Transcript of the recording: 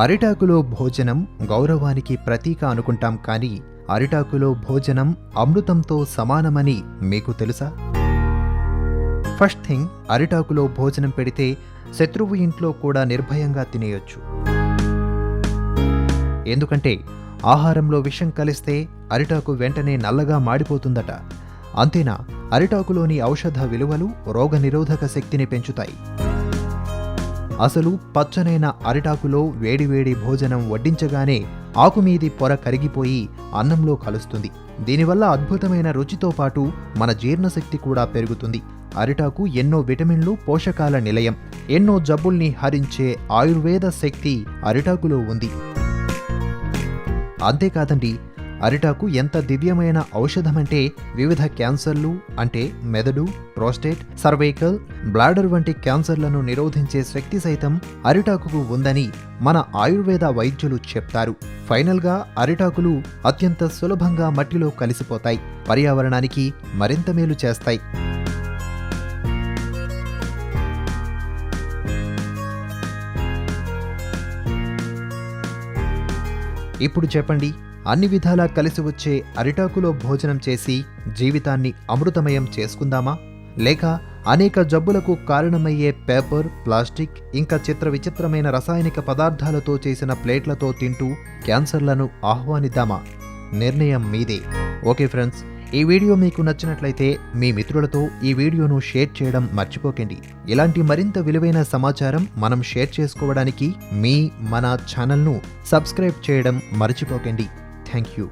అరిటాకులో భోజనం గౌరవానికి ప్రతీక అనుకుంటాం, కానీ అరిటాకులో భోజనం అమృతంతో సమానమని మీకు తెలుసా? ఫస్ట్ థింగ్, అరిటాకులో భోజనం పెడితే శత్రువు ఇంట్లో కూడా నిర్భయంగా తినేయొచ్చు. ఎందుకంటే ఆహారంలో విషం కలిస్తే అరిటాకు వెంటనే నల్లగా మాడిపోతుందట. అంతేనా, అరిటాకులోని ఔషధ విలువలు రోగనిరోధక శక్తిని పెంచుతాయి. అసలు పచ్చనైన అరిటాకులో వేడివేడి భోజనం వడ్డించగానే ఆకుమీది పొర కరిగిపోయి అన్నంలో కలుస్తుంది. దీనివల్ల అద్భుతమైన రుచితో పాటు మన జీర్ణశక్తి కూడా పెరుగుతుంది. అరిటాకు ఎన్నో విటమిన్లు, పోషకాల నిలయం. ఎన్నో జబ్బుల్ని హరించే ఆయుర్వేద శక్తి అరిటాకులో ఉంది. అంతేకాదండి, అరిటాకు ఎంత దివ్యమైన ఔషధమంటే వివిధ క్యాన్సర్లు అంటే మెదడు, ప్రోస్టేట్, సర్వైకల్, బ్లాడర్ వంటి క్యాన్సర్లను నిరోధించే శక్తి సైతం అరిటాకుకు ఉందని మన ఆయుర్వేద వైద్యులు చెప్తారు. ఫైనల్గా అరిటాకులు అత్యంత సులభంగా మట్టిలో కలిసిపోతాయి, పర్యావరణానికి మరింత మేలు చేస్తాయి. ఇప్పుడు చెప్పండి, అన్ని విధాలా కలిసి వచ్చే అరిటాకులో భోజనం చేసి జీవితాన్ని అమృతమయం చేసుకుందామా? లేక అనేక జబ్బులకు కారణమయ్యే పేపర్, ప్లాస్టిక్, ఇంకా విచిత్రమైన రసాయనిక పదార్థాలతో చేసిన ప్లేట్లతో తింటూ క్యాన్సర్లను ఆహ్వానిద్దామా? నిర్ణయం మీదే. ఓకే ఫ్రెండ్స్, ఈ వీడియో మీకు నచ్చినట్లయితే మీ మిత్రులతో ఈ వీడియోను షేర్ చేయడం మర్చిపోకండి. ఇలాంటి మరింత విలువైన సమాచారం మనం షేర్ చేసుకోవడానికి మన ఛానల్ను సబ్స్క్రైబ్ చేయడం మర్చిపోకండి. Thank you.